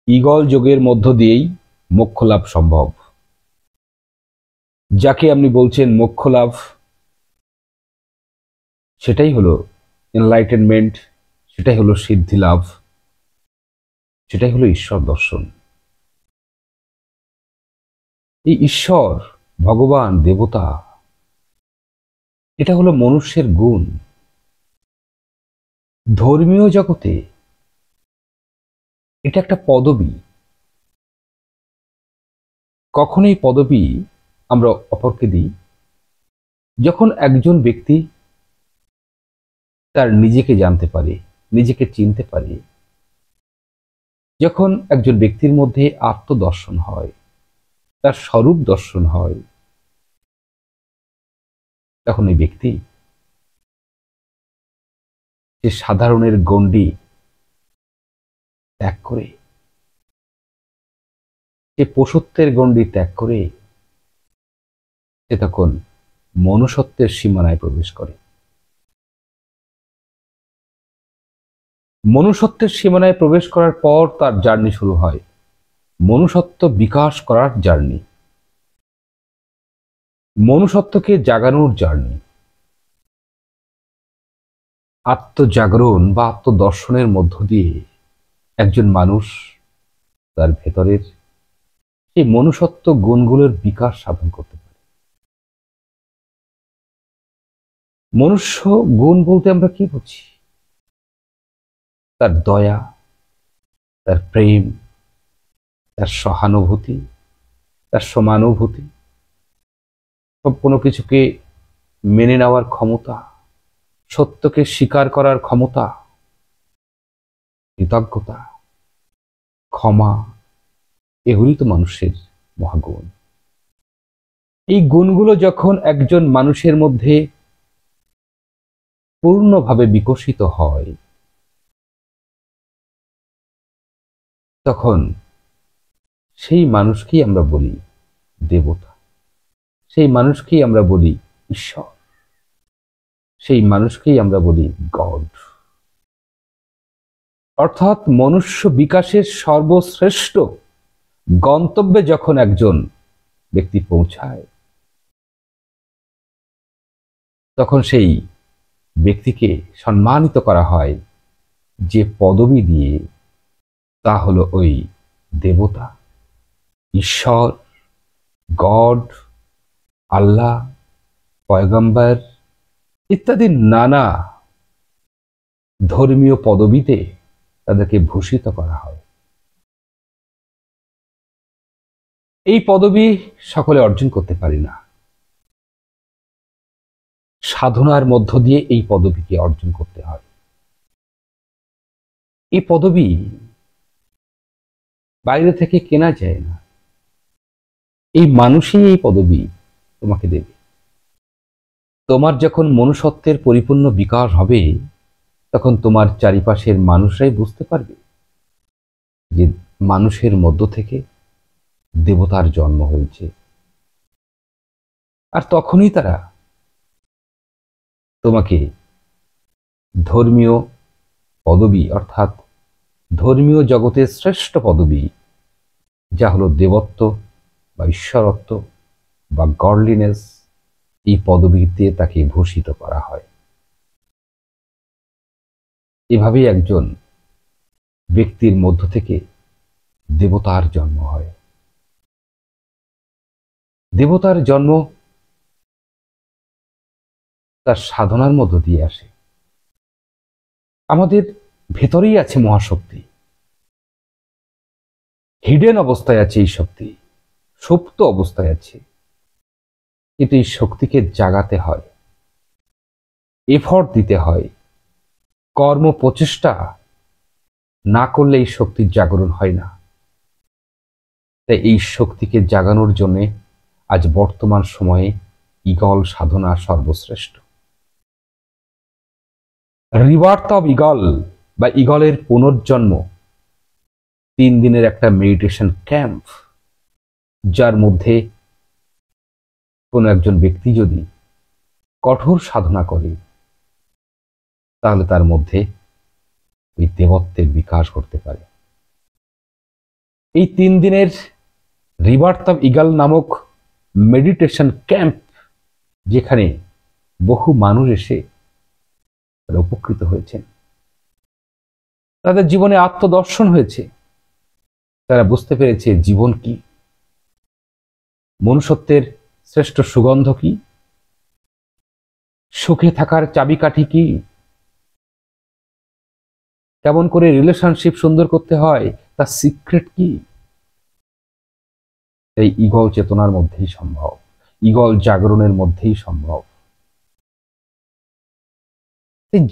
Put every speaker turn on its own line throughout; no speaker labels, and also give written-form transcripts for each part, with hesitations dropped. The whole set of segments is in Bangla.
ঈগল যোগের মধ্য দিয়েই মোক্ষ লাভ সম্ভব। যাকে আপনি বলছেন মোক্ষ লাভ, সেটাই হলো এনলাইটেনমেন্ট, সেটাই হলো সিদ্ধি লাভ, সেটাই হলো ঈশ্বর দর্শন। এই ঈশ্বর, ভগবান, দেবতা, এটা হলো মনুষ্যের গুণ। ধর্মীয় জগতে এটা একটা পদবী। কখন এই পদবী আমরা অপরকে দিই? যখন একজন ব্যক্তি তার নিজেকে জানতে পারে, নিজেকে চিনতে পারে, যখন একজন ব্যক্তির মধ্যে আত্মদর্শন হয়, তার স্বরূপ দর্শন হয়, তখন এই ব্যক্তি যে সাধারণের গণ্ডি ত্যাগ করে, যে পশুত্বের গণ্ডি ত্যাগ করে, সে তখন মনুষ্যত্বের সীমানায় প্রবেশ করে। মনুষ্যত্বের সীমানায় প্রবেশ করার পর তার জার্নি শুরু হয়, মনুষ্যত্ব বিকাশ করার জার্নি, মনুষ্যত্বকে জাগানোর জার্নি। আত্মজাগরণ বা আত্মদর্শনের মধ্য দিয়ে একজন মানুষ তার ভেতরের সেই মনুষ্যত্ব গুণগুলোর বিকাশ সাধন করতে পারে। মনুষ্য গুণ বলতে আমরা কি বুঝি? তার দয়া, তার প্রেম, তার সহানুভূতি, তার সমানুভূতি, কোনো কিছুকে মেনে নেওয়ার ক্ষমতা, সত্যকে স্বীকার করার ক্ষমতা, কৃতজ্ঞতা, ক্ষমা, এগুলি তো মানুষের মহাগুণ। এই গুণগুলো যখন একজন মানুষের মধ্যে পূর্ণভাবে বিকশিত হয়, তখন সেই মানুষকেই আমরা বলি দেবতা, সেই মানুষকেই আমরা বলি ঈশ্বর, সেই মানুষকেই আমরা বলি গড। অর্থাৎ মনুষ্য বিকাশের সর্বশ্রেষ্ঠ গন্তব্যে যখন একজন ব্যক্তি পৌঁছায়, তখন সেই ব্যক্তিকে সম্মানিত করা হয় যে পদবী দিয়ে, তা হলো ওই দেবতা, ঈশ্বর, গড, আল্লাহ, পয়গম্বর ইত্যাদি নানা ধর্মীয় পদবীতে তাদেরকে ভূষিত করা হয়। এই পদবী সকলে অর্জন করতে পারি না, সাধনার মধ্য দিয়ে এই পদবীকে অর্জন করতে হয়। এই পদবী বাইরে থেকে কেনা যায় না, এই মানুষই এই পদবী তোমাকে দেবে। তোমার যখন মনুষ্যত্বের পরিপূর্ণ বিকাশ হবে, তখন তোমার চারিপাশের মানুষরাই বুঝতে পারবে যে মানুষের মধ্য থেকে দেবতার জন্ম হয়েছে। আর তখনই তারা তোমাকে ধর্মীয় পদবী, অর্থাৎ ধর্মীয় জগতের শ্রেষ্ঠ পদবী, যা হলো দেবত্ব বা ঈশ্বরত্ব বা গডলিনেস, এই পদবীতে তাকে ভূষিত করা হয়। এভাবেই একজন ব্যক্তির মধ্য থেকে দেবতার জন্ম হয়। দেবতার জন্ম তার সাধনার মধ্য দিয়ে আসে। আমাদের ভেতরেই আছে মহাশক্তি, হিডেন অবস্থায় আছে এই শক্তি, সুপ্ত অবস্থায় আছে, কিন্তু এই শক্তিকে জাগাতে হয়, এফর্ট দিতে হয়, কর্ম প্রচেষ্টা না করলে এই শক্তির জাগরণ হয় না। তাই এই শক্তিকে জাগানোর জন্য আজ বর্তমান সময়ে ঈগল সাধনা সর্বশ্রেষ্ঠ। রিবার্থ অব ঈগল বা ঈগলের পুনর্জন্ম 3 দিনের একটা মেডিটেশন ক্যাম্প, যার মধ্যে কোনো একজন ব্যক্তি যদি কঠোর সাধনা করে, তাহলে তার মধ্যে ওই দেবত্বের বিকাশ ঘটতে পারে। এই 3 দিনের রিবার্থ অফ ইগল নামক মেডিটেশন ক্যাম্প, যেখানে বহু মানুষ এসে তারা উপকৃত হয়েছেন, তাদের জীবনে আত্মদর্শন হয়েছে, তারা বুঝতে পেরেছে জীবন কি, মনুষ্যত্বের শ্রেষ্ঠ সুগন্ধ কি, সুখে থাকার চাবিকাঠি কি, কেমন করে রিলেশনশিপ সুন্দর করতে হয় তার সিক্রেট কি। এই ইগল চেতনার মধ্যেই সম্ভব, ইগল জাগরণের মধ্যেই সম্ভব।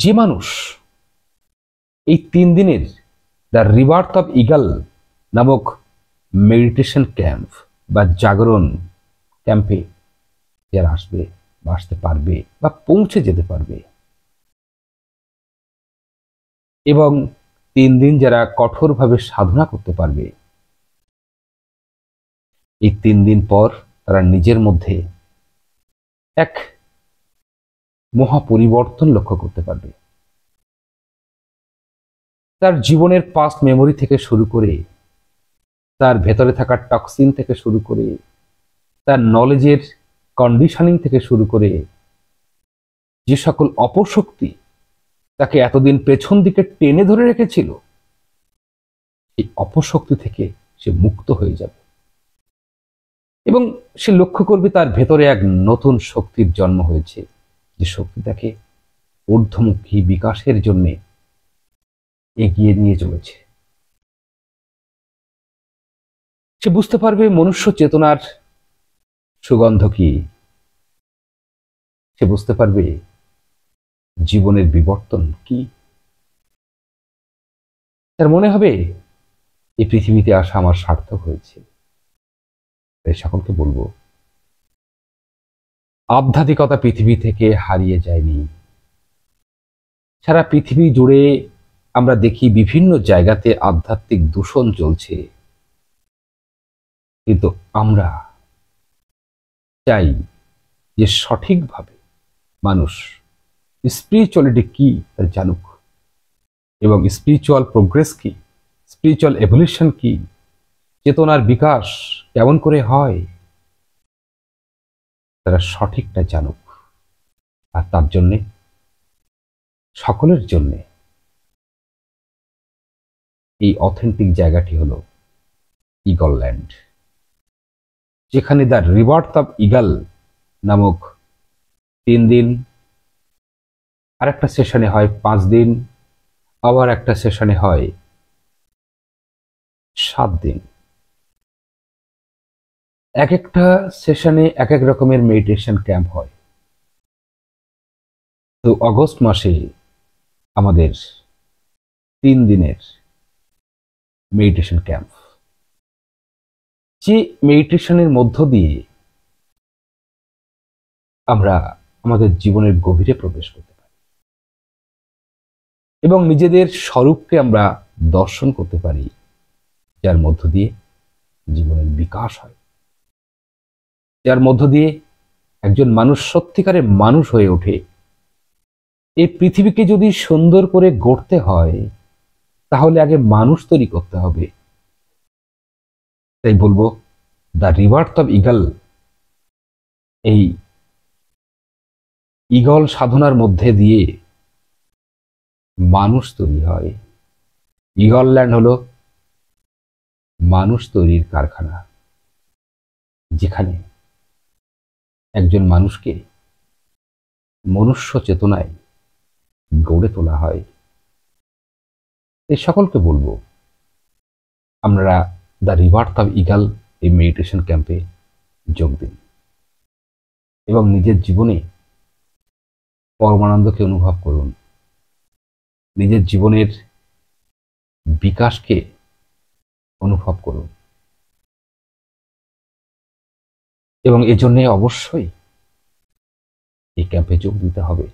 যে মানুষ এই 3 দিনের দ্য রিবার্থ অফ ইগল নামক মেডিটেশন ক্যাম্প বা জাগরণ ক্যাম্পে যারা আসবে বা আসতে পারবে বা পৌঁছে যেতে পারবে, এবং 3 দিন যারা কঠোরভাবে সাধনা করতে পারবে, এই 3 দিন পর তারা নিজের মধ্যে এক মহা পরিবর্তন লক্ষ্য করতে পারবে। তার জীবনের পাস্ট মেমোরি থেকে শুরু করে, তার ভেতরে থাকা টক্সিন থেকে শুরু করে, তার নলেজের কন্ডিশনিং থেকে শুরু করে, যে সকল অপশক্তি তাকে এতদিন পেছন দিকে টেনে ধরে রেখেছিল, এই অপশক্তি থেকে সে মুক্ত হয়ে যাবে এবং সে লক্ষ্য করবে তার ভেতরে এক নতুন শক্তির জন্ম হয়েছে, যে শক্তি তাকে ঊর্ধ্বমুখী বিকাশের জন্য এগিয়ে নিয়ে চলেছে। সে বুঝতে পারবে মনুষ্য চেতনার সুগন্ধ কি, সে বুঝতে পারবে জীবনের বিবর্তন কি। তার মনে হবে এই পৃথিবীতে আসা আমার সার্থক হয়েছে। তাই সকলকে বলবো, আধ্যাত্মিকতা পৃথিবী থেকে হারিয়ে যায়নি। সারা পৃথিবী জুড়ে আমরা দেখি বিভিন্ন জায়গাতে আধ্যাত্মিক দূষণ চলছে, কিন্তু আমরা চাই যে সঠিকভাবে মানুষ স্পিরিচুয়ালিটি কি তা জানুক, এবং স্পিরিচুয়াল প্রোগ্রেস কি, স্পিরিচুয়াল এভলিউশন কি, চেতনার বিকাশ কেমন করে হয়, তারা সঠিকটা জানুক। আর তার জন্যে সকলের জন্যে এই অথেন্টিক জায়গাটি হলো ইগল ল্যান্ড, যেখানে দ্য রিবার্থ অফ ইগল নামক 3 দিন, আর একটা সেশনে হয় 5 দিন, আবার একটা সেশনে হয় 7 দিন। এক একটা সেশনে এক এক রকমের মেডিটেশন ক্যাম্প হয়। তো অগস্ট মাসে আমাদের 3 দিনের মেডিটেশন ক্যাম্প, যে মেডিটেশনের মধ্য দিয়ে আমরা আমাদের জীবনের গভীরে প্রবেশ করতে পারি এবং নিজেদের স্বরূপকে আমরা দর্শন করতে পারি, যার মধ্য দিয়ে জীবনের বিকাশ হয়, যার মধ্য দিয়ে একজন মানুষ সত্যিকারের মানুষ হয়ে ওঠে। এই পৃথিবীকে যদি সুন্দর করে গড়তে হয়, তাহলে আগে মানুষ তৈরি করতে হবে। তাই বলবো, দ্য রিবার্থ অফ ইগল, এই ইগল সাধনার মধ্যে দিয়ে মানুষ তৈরি হয়। ইগল ল্যান্ড হলো মানুষ তৈরির কারখানা, যেখানে একজন মানুষকে মনুষ্য চেতনায় গড়ে তোলা হয়। এই সকলকে বলবো, আমরা দ্য রিবার্থ অফ ইগল এই মেডিটেশন ক্যাম্পে যোগ দিন এবং নিজের জীবনে পরমানন্দকে অনুভব করুন, নিজের জীবনের বিকাশকে অনুভব করুন, এবং এজন্য অবশ্যই এই ক্যাম্পে যোগ দিতে হবে।